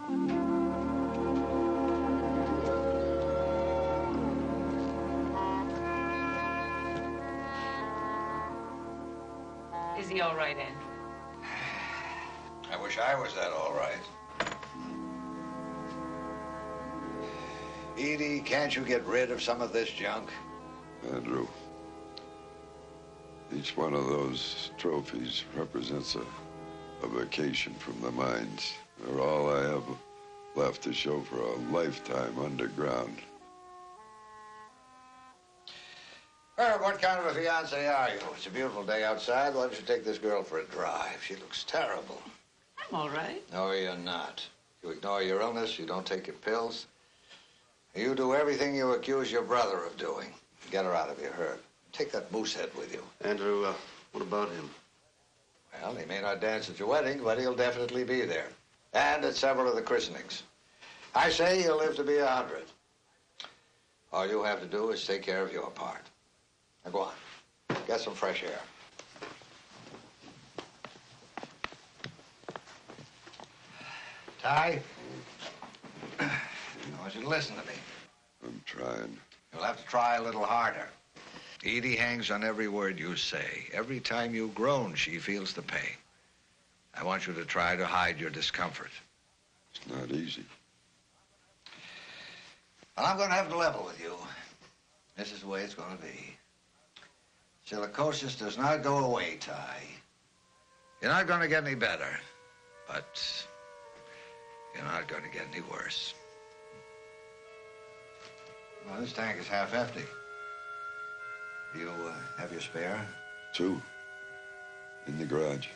Is he all right, Andrew? I wish I was that all right. Edie, can't you get rid of some of this junk? Andrew, each one of those trophies represents a vacation from the mines. They're all I have left to show for a lifetime underground. What kind of a fiancé are you? It's a beautiful day outside. Why don't you take this girl for a drive? She looks terrible. I'm all right. No, you're not. You ignore your illness, you don't take your pills. You do everything you accuse your brother of doing. Get her out of your herd. Take that moose head with you. Andrew, what about him? Well, he may not dance at your wedding, but he'll definitely be there. And at several of the christenings. I say he'll live to be 100. All you have to do is take care of your part. Now go on. Get some fresh air. Ty, I want you to listen to me. I'm trying. You'll have to try a little harder. Edie hangs on every word you say. Every time you groan, she feels the pain. I want you to try to hide your discomfort. It's not easy. Well, I'm going to have to level with you. This is the way it's going to be. Silicosis does not go away, Ty. You're not going to get any better, but you're not going to get any worse. Well, this tank is half empty. Do you have your spare? 2. In the garage.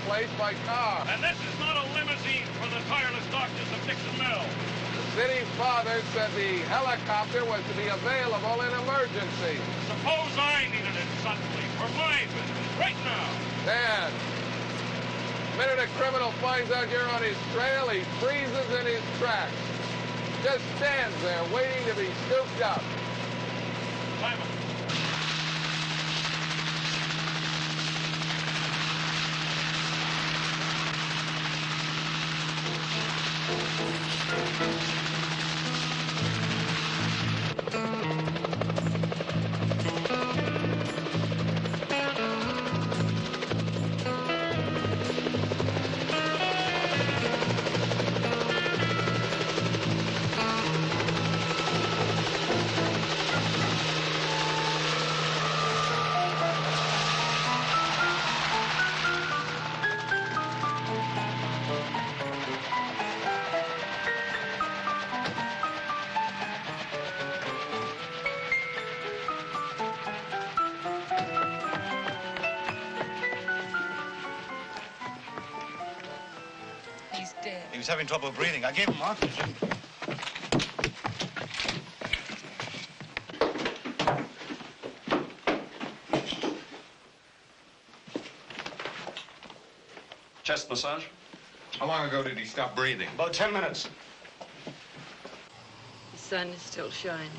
Place by car. And this is not a limousine for the tireless doctors of Dixon Mill. The city father said the helicopter was to be available in emergency. Suppose I needed it suddenly for my business, right now. Dad, the minute a criminal finds out you're on his trail, he freezes in his tracks. Just stands there waiting to be scooped up. Simon. He was having trouble breathing. I gave him oxygen. Chest massage? How long ago did he stop breathing? About 10 minutes. The sun is still shining.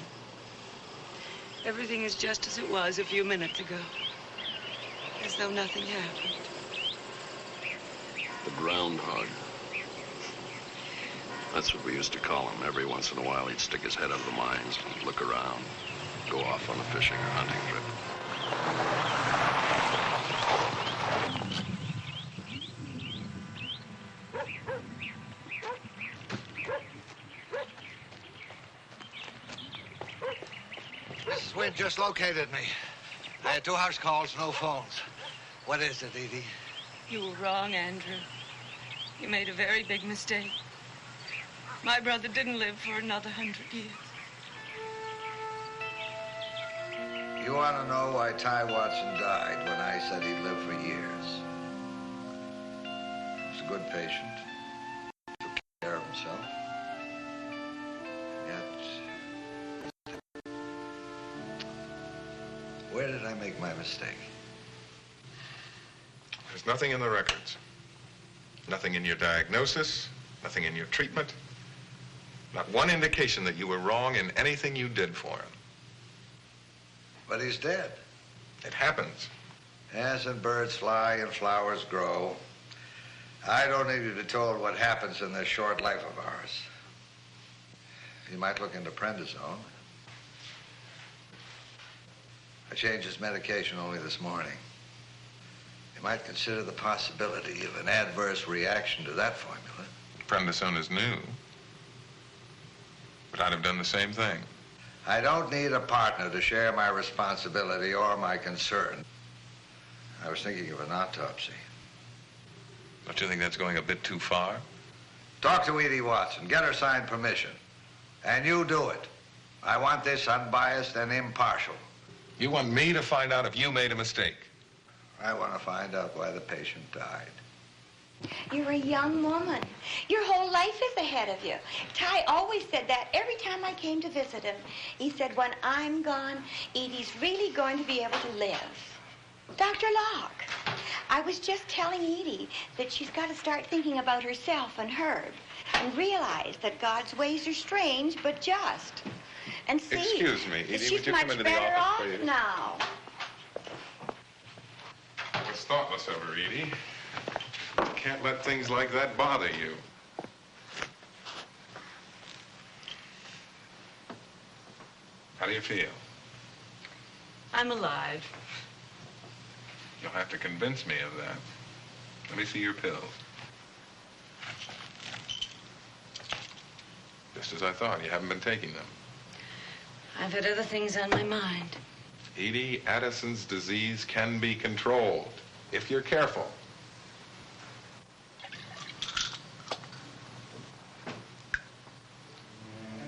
Everything is just as it was a few minutes ago. As though nothing happened. The groundhog. That's what we used to call him. Every once in a while, he'd stick his head out of the mines and look around, go off on a fishing or hunting trip. Swint just located me. I had 2 house calls, no phones. What is it, Edie? You were wrong, Andrew. You made a very big mistake. My brother didn't live for another 100 years. You want to know why Ty Watson died when I said he'd live for years? He was a good patient. Took care of himself. Yet, where did I make my mistake? There's nothing in the records. Nothing in your diagnosis, nothing in your treatment. Not one indication that you were wrong in anything you did for him. But he's dead. It happens. Yes, and birds fly and flowers grow. I don't need to be told what happens in this short life of ours. You might look into prednisone. I changed his medication only this morning. You might consider the possibility of an adverse reaction to that formula. Prednisone is new. But I'd have done the same thing. I don't need a partner to share my responsibility or my concern. I was thinking of an autopsy. Don't you think that's going a bit too far? Talk to Edie Watson. Get her signed permission. And you do it. I want this unbiased and impartial. You want me to find out if you made a mistake? I want to find out why the patient died. You're a young woman. Your whole life is ahead of you. Ty always said that every time I came to visit him. He said, when I'm gone, Edie's really going to be able to live. Dr. Locke, I was just telling Edie that she's got to start thinking about herself and Herb and realize that God's ways are strange but just. And see, excuse me, Edie, she's would you much come into better the off office, please? now. It's thoughtless of her, Edie. You can't let things like that bother you. How do you feel? I'm alive. You'll have to convince me of that. Let me see your pills. Just as I thought, you haven't been taking them. I've had other things on my mind. Edie, Addison's disease can be controlled if you're careful.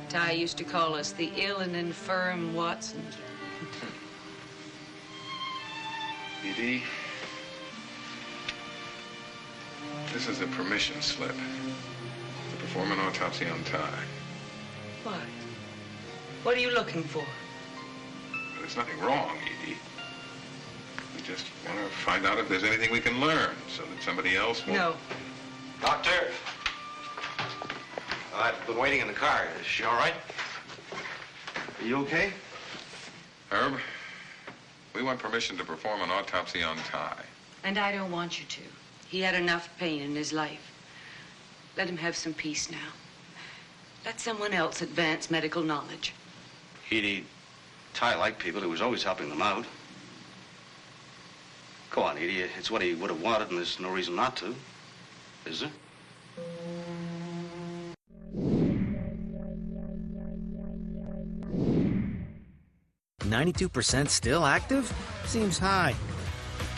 Ty used to call us the ill and infirm Watsons. Edie, this is a permission slip to perform an autopsy on Ty. What? What are you looking for? There's nothing wrong, Edie. We just want to find out if there's anything we can learn so that somebody else will... No. Doctor? I've been waiting in the car. Is she all right? Are you okay? Herb, we want permission to perform an autopsy on Ty. And I don't want you to. He had enough pain in his life. Let him have some peace now. Let someone else advance medical knowledge. Edie, Ty liked people. He was always helping them out. Go on, Edie. It's what he would have wanted, and there's no reason not to. Is there? 92% still active? Seems high.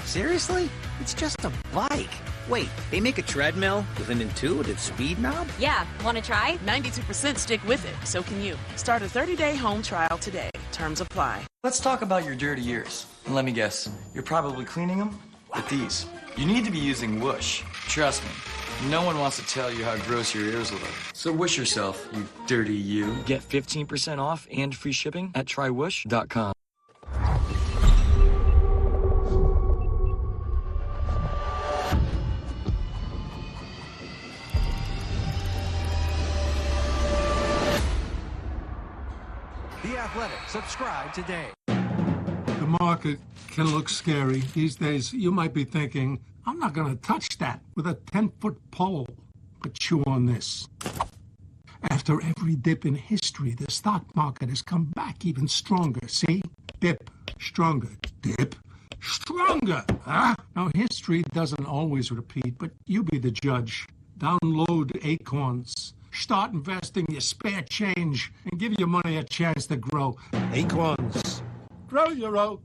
Seriously? It's just a bike. Wait, they make a treadmill with an intuitive speed knob? Yeah, want to try? 92% stick with it, so can you. Start a 30-day home trial today. Terms apply. Let's talk about your dirty ears. And let me guess, you're probably cleaning them with these. You need to be using Whoosh. Trust me, no one wants to tell you how gross your ears look. So whoosh yourself, you dirty you. Get 15% off and free shipping at trywhoosh.com. The Athletic. Subscribe today. The market can look scary. These days, you might be thinking, I'm not going to touch that with a 10-foot pole. But chew on this. After every dip in history, the stock market has come back even stronger. See? Dip, stronger. Dip, stronger. Huh? Now, history doesn't always repeat, but you be the judge. Download Acorns. Start investing your spare change and give your money a chance to grow. Acorns. grow your oak.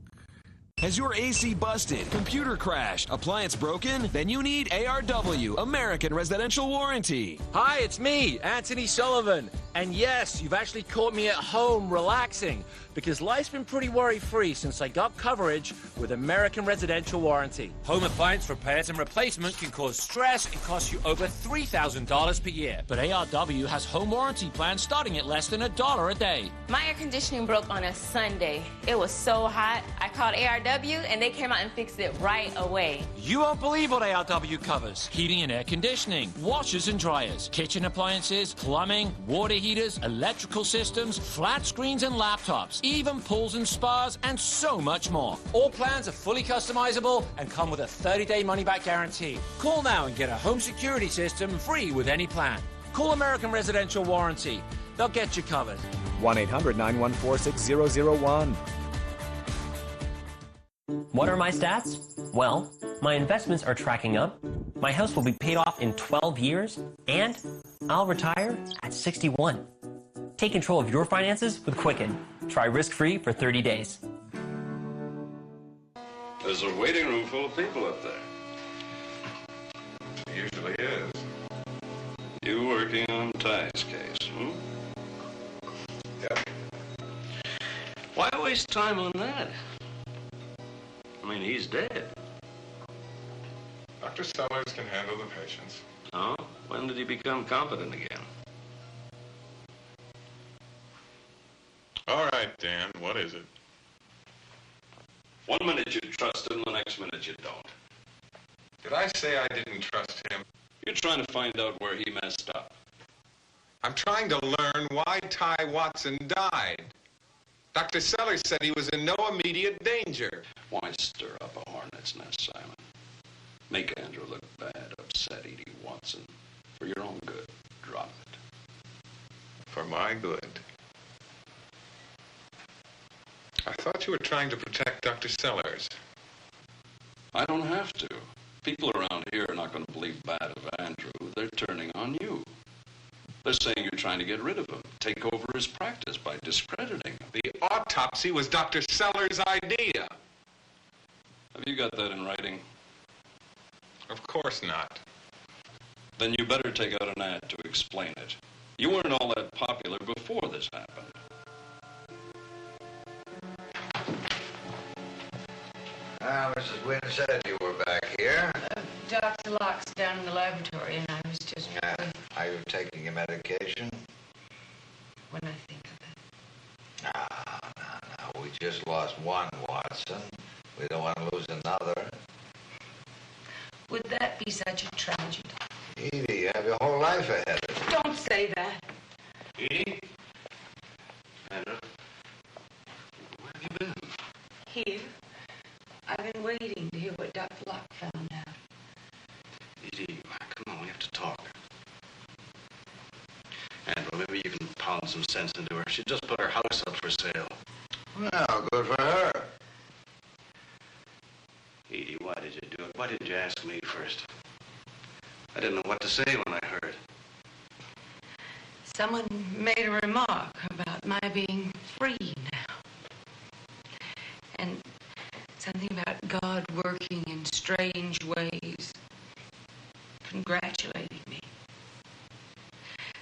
Has your AC busted, computer crashed, appliance broken? Then you need ARW, American Residential Warranty. Hi, it's me, Anthony Sullivan. And yes, you've actually caught me at home relaxing, because life's been pretty worry-free since I got coverage with American Residential Warranty. Home appliance repairs and replacement can cause stress and cost you over $3,000 per year. But ARW has home warranty plans starting at less than $1 a day. My air conditioning broke on a Sunday. It was so hot, I called ARW and they came out and fixed it right away. You won't believe what ARW covers. Heating and air conditioning, washers and dryers, kitchen appliances, plumbing, water heaters, electrical systems, flat screens and laptops, even pools and spas, and so much more. All plans are fully customizable and come with a 30-day money-back guarantee. Call now and get a home security system free with any plan. Call American Residential Warranty. They'll get you covered. 1-800-914-6001. What are my stats? Well, my investments are tracking up, my house will be paid off in 12 years, and I'll retire at 61. Take control of your finances with Quicken. Try risk-free for 30 days. There's a waiting room full of people up there. It usually is. You working on Ty's case, hmm? Yep. Why waste time on that? I mean, he's dead. Dr. Sellers can handle the patients. Oh? When did he become competent again? All right, Dan, what is it? 1 minute you trust him, the next minute you don't. Did I say I didn't trust him? You're trying to find out where he messed up. I'm trying to learn why Ty Watson died. Dr. Sellers said he was in no immediate danger. Why stir up a hornet's nest, Simon? Make Andrew look bad, upset Edie Watson. For your own good, drop it. For my good. I thought you were trying to protect Dr. Sellers. I don't have to. People around here are not going to believe bad of Andrew. They're turning on you. They're saying you're trying to get rid of him, take over his practice by discrediting him. The autopsy was Dr. Sellers' idea. Have you got that in writing? Of course not. Then you better take out an ad to explain it. You weren't all that popular before this happened. Mrs. Wynne said you were back here. Dr. Locke's down in the laboratory, and I was just... Are you taking your medication? When I think of it. No. We just lost one, Watson. We don't want to lose another. Would that be such a tragedy? Edie, you have your whole life ahead of you. Don't say that. Edie? Andrew? Where have you been? Here. I've been waiting to hear what Dr. Locke found out. Edie, come on, we have to talk. Andrew, maybe you can pound some sense into her. She just put her house up for sale. Well, good for her. Edie, why did you do it? Why didn't you ask me first? I didn't know what to say when I heard. Someone made a remark about my being free now. And something about God working in strange ways. Congratulating me.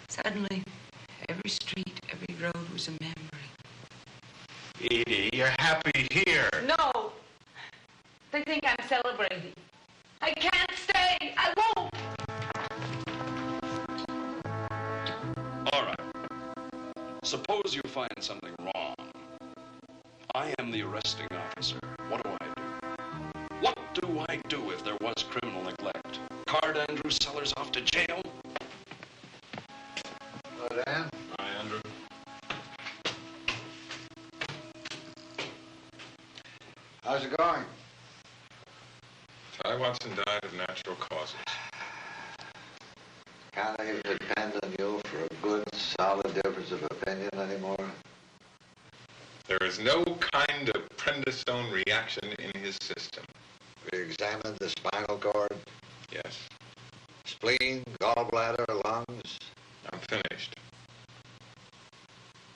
Suddenly, every street, every road was a memory. Edie, you're happy here. No! They think I'm celebrating. I can't stay! I won't! All right. Suppose you find something wrong. I am the arresting officer. What do I do? What do I do if there was criminal neglect? Cart Andrew Sellers off to jail? Hello, Dan. Hi, Andrew. How's it going? Ty Watson died of natural causes. Can't I even depend on you for a good, solid difference of opinion anymore? There is no kind of prednisone reaction in his system. We examined the spinal cord, Yes, spleen, gallbladder, lungs, I'm finished.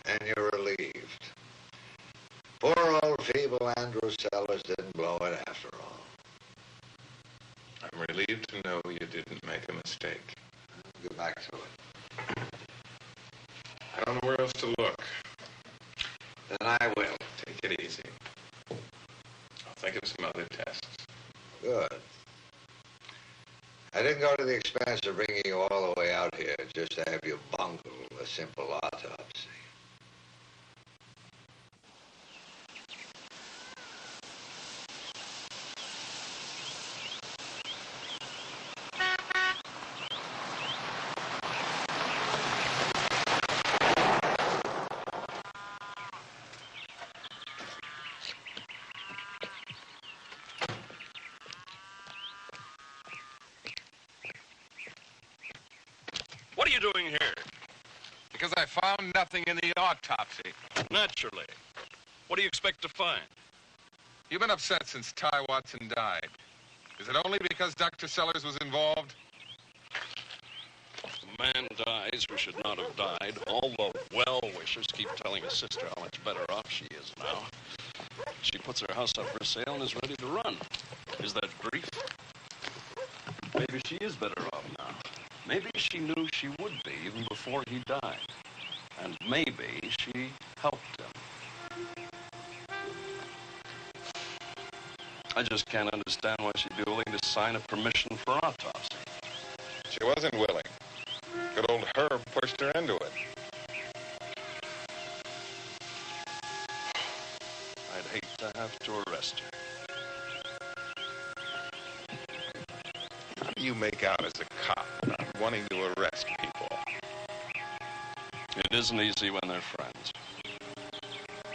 and you're relieved. Poor old feeble Andrew Sellers didn't blow it after all. I'm relieved to know you didn't make a mistake. Get back to it. I don't know where else to look. Then I will. Take it easy. I'll think of some other tests. Good. I didn't go to the expense of bringing you all the way out here just to have you bungle a simple autopsy. What are you doing here? Because I found nothing in the autopsy. Naturally. What do you expect to find? You've been upset since Ty Watson died. Is it only because Dr. Sellers was involved? A man dies who should not have died. All the well-wishers keep telling his sister how much better off she is now. She puts her house up for sale and is ready to run. Is that grief? Maybe she is better off now. Maybe she knew she would be even before he died. And maybe she helped him. I just can't understand why she'd be willing to sign a permission for autopsy. She wasn't willing. Good old Herb pushed her into it. I'd hate to have to arrest her. How do you make out as a cop not wanting to arrest people? It isn't easy when they're friends.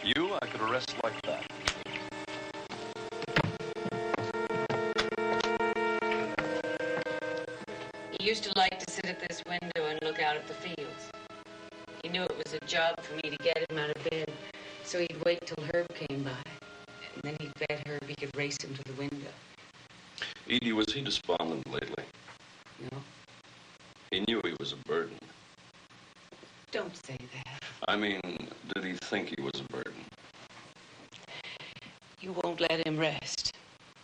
You, I could arrest like that. He used to like to sit at this window and look out at the fields. He knew it was a job for me to get him out of bed, so he'd wait till Herb came by. And then he'd bet Herb he could race him to the window. Edie, was he despondent lately? No. He knew he was a burden. Don't say that. I mean, did he think he was a burden? You won't let him rest.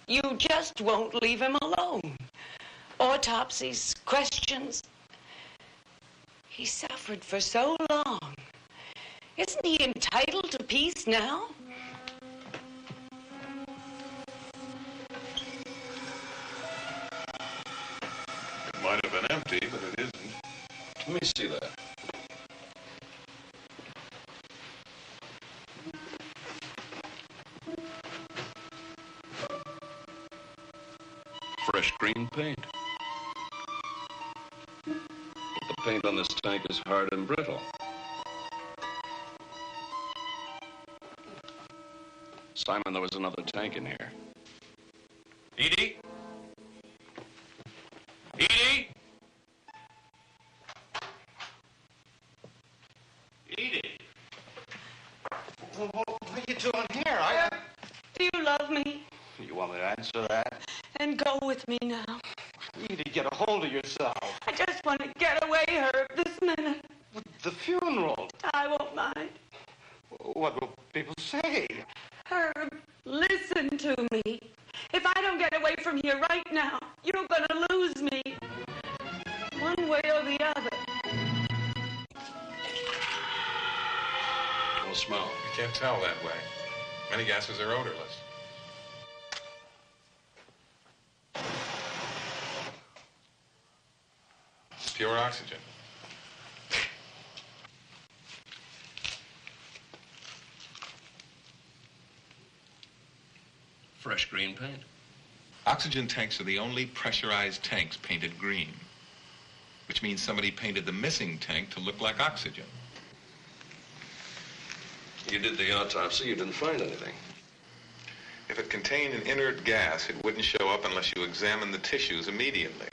You just won't leave him alone. Autopsies, questions. He suffered for so long. Isn't he entitled to peace now? It might have been empty, but it isn't. Let me see that. Fresh green paint. But the paint on this tank is hard and brittle. Simon, there was another tank in here. Edie? Edie? Edie? What are you doing here? Do you love me? You want me to answer that? And go with me now. You need to get a hold of yourself. I just want to get away, Herb, this minute. The funeral. I won't mind. What will people say? Herb, listen to me. If I don't get away from here right now, you're going to lose me. One way or the other. No smell. You can't tell that way. Many gases are odorless. Pure oxygen. Fresh green paint. Oxygen tanks are the only pressurized tanks painted green, which means somebody painted the missing tank to look like oxygen. You did the autopsy, you didn't find anything. If it contained an inert gas, it wouldn't show up unless you examined the tissues immediately.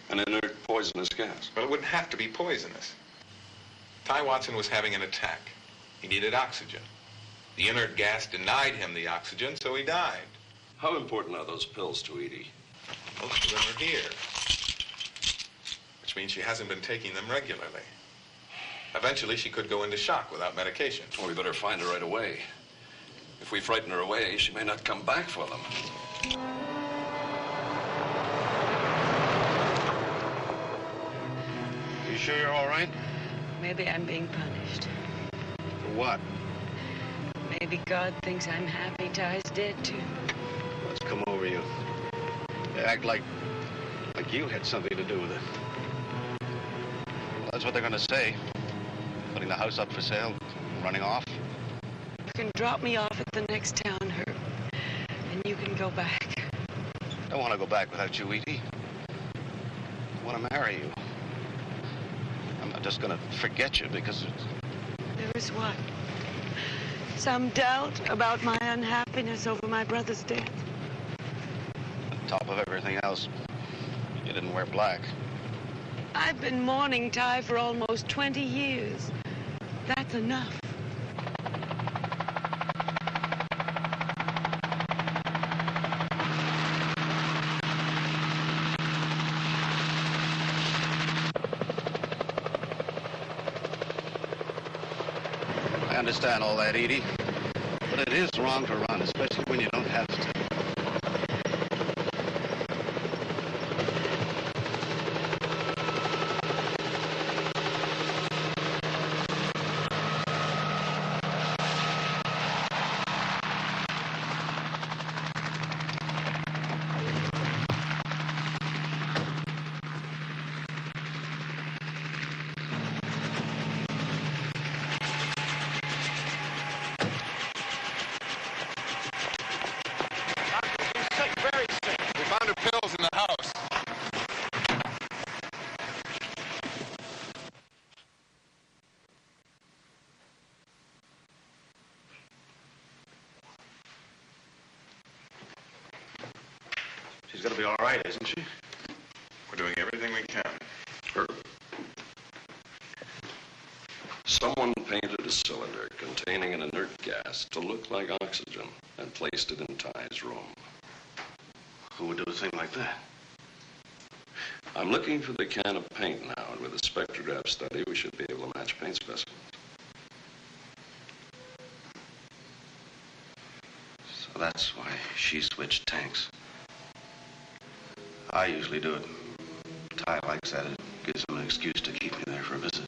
An inert poisonous gas. Well, it wouldn't have to be poisonous. Ty Watson was having an attack. He needed oxygen. The inert gas denied him the oxygen, so he died. How important are those pills to Edie? Most of them are here, which means she hasn't been taking them regularly. Eventually, she could go into shock without medication. Well, we better find her right away. If we frighten her away, she may not come back for them. You sure you're all right? Maybe I'm being punished. For what? Maybe God thinks I'm happy Ty's dead, too. What's come over you? You act like you had something to do with it. Well, that's what they're gonna say. Putting the house up for sale, running off. You can drop me off at the next town, Herb, and you can go back. I don't want to go back without you, Edie. I want to marry you. I'm not just gonna forget you because it's... There is what? Some doubt about my unhappiness over my brother's death. On top of everything else, you didn't wear black. I've been mourning Ty for almost 20 years. That's enough. I understand all that, Edie. But it is wrong to run, especially when you don't have to. She's gonna be all right, isn't she? We're doing everything we can. Herb. Someone painted a cylinder containing an inert gas to look like oxygen and placed it in Ty's room. Who would do a thing like that? I'm looking for the can of paint now, and with a spectrograph study, we should be able to match paint specimens. So that's why she switched tanks. I usually do it. Ty likes that. It gives him an excuse to keep me there for a visit.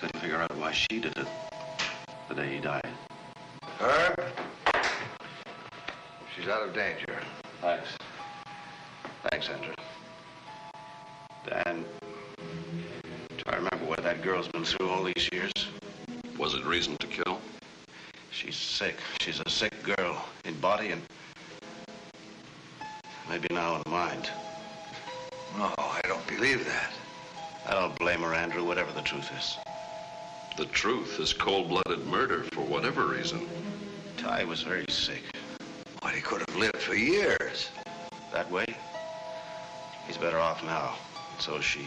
Couldn't figure out why she did it the day he died. Herb? She's out of danger. Thanks. Thanks, Andrew. Dan, do I remember what that girl's been through all these years? Was it reason to kill? She's sick. She's a sick girl in body and maybe now in mind. No, I don't believe that. I don't blame her, Andrew, whatever the truth is. The truth is cold-blooded murder for whatever reason. Ty was very sick. Well, he could have lived for years. That way? He's better off now. And so is she.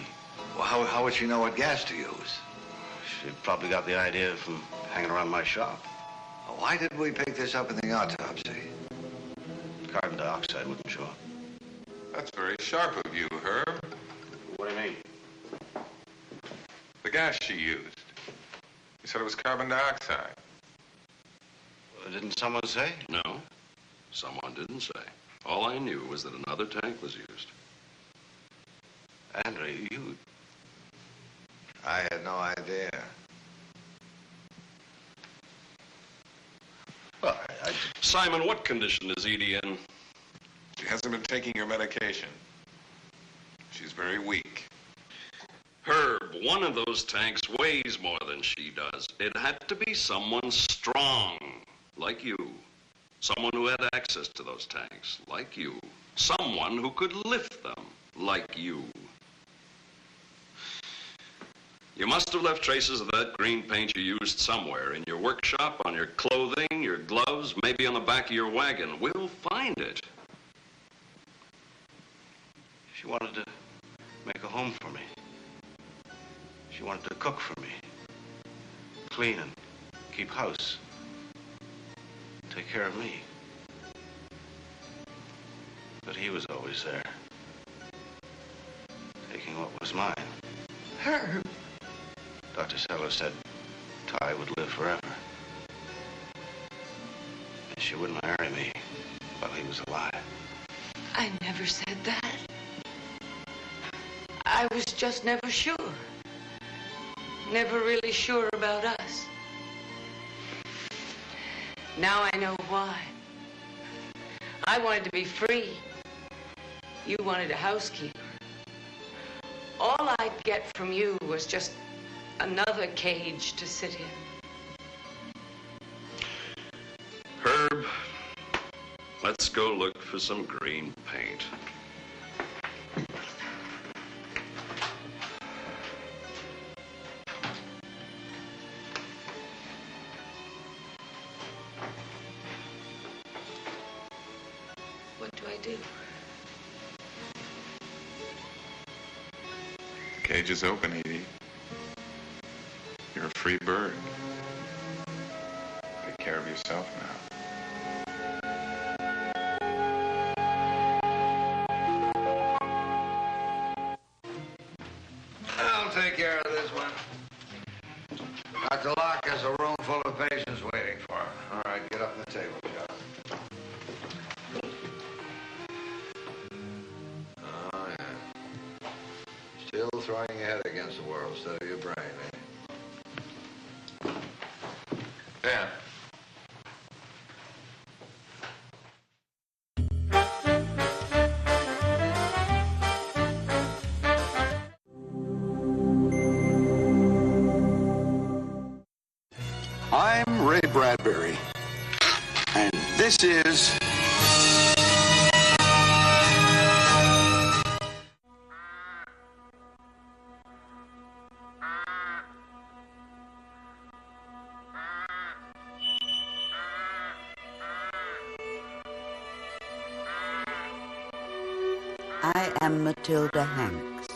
Well, how would she know what gas to use? She probably got the idea from hanging around my shop. Why did we pick this up in the autopsy? Carbon dioxide wouldn't show up. That's very sharp of you, Herb. What do you mean? The gas she used. You said it was carbon dioxide. Didn't someone say? No, someone didn't say. All I knew was that another tank was used. Andrew, you... I had no idea. Well, Simon, what condition is Edie in? She hasn't been taking her medication. She's very weak. Herb, one of those tanks weighs more than she does. It had to be someone strong, like you. Someone who had access to those tanks, like you. Someone who could lift them, like you. You must have left traces of that green paint you used somewhere, in your workshop, on your clothing, your gloves, maybe on the back of your wagon. We'll find it. She wanted to make a home for me. She wanted to cook for me, clean and keep house, take care of me. But he was always there, taking what was mine. Herb. Dr. Sellers said Ty would live forever. She wouldn't marry me while he was alive. I never said that. I was just never sure. Never really sure about us. Now I know why. I wanted to be free. You wanted a housekeeper. All I'd get from you was just another cage to sit in. Herb, let's go look for some green paint. What do I do? Cage is open, Edie. You're a free bird. Take care of yourself now. I'll take care of this one. Dr. Locke has a room full of patients waiting for him. All right, get up on the table, John. Oh, yeah. Still throwing your head against the world instead of your brain, eh? Dan. I'm Ray Bradbury, and this is... I am Matilda Hanks.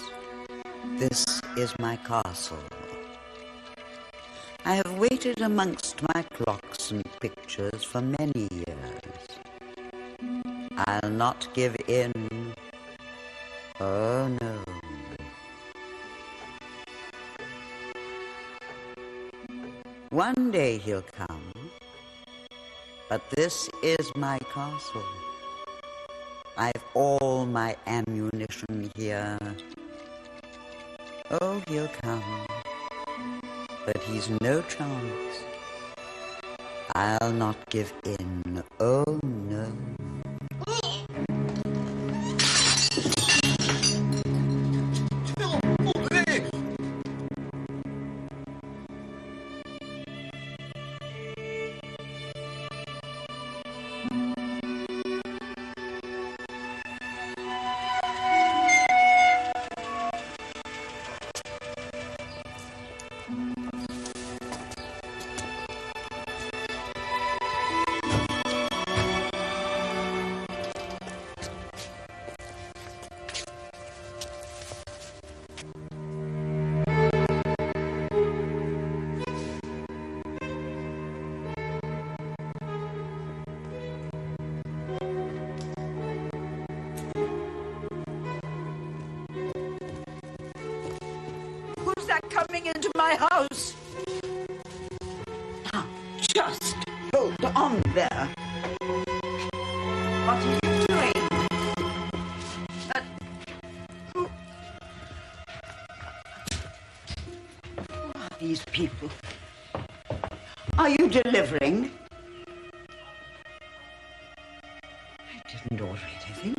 This is my castle. I have waited amongst my clocks and pictures for many years. I'll not give in. Oh, no. One day he'll come, but this is my castle. I've all my ammunition here. Oh, he'll come, but he's no chance. I'll not give in. Oh, no. Coming into my house. Now, just hold on there. What are you doing? Who are these people? Are you delivering? I didn't order anything.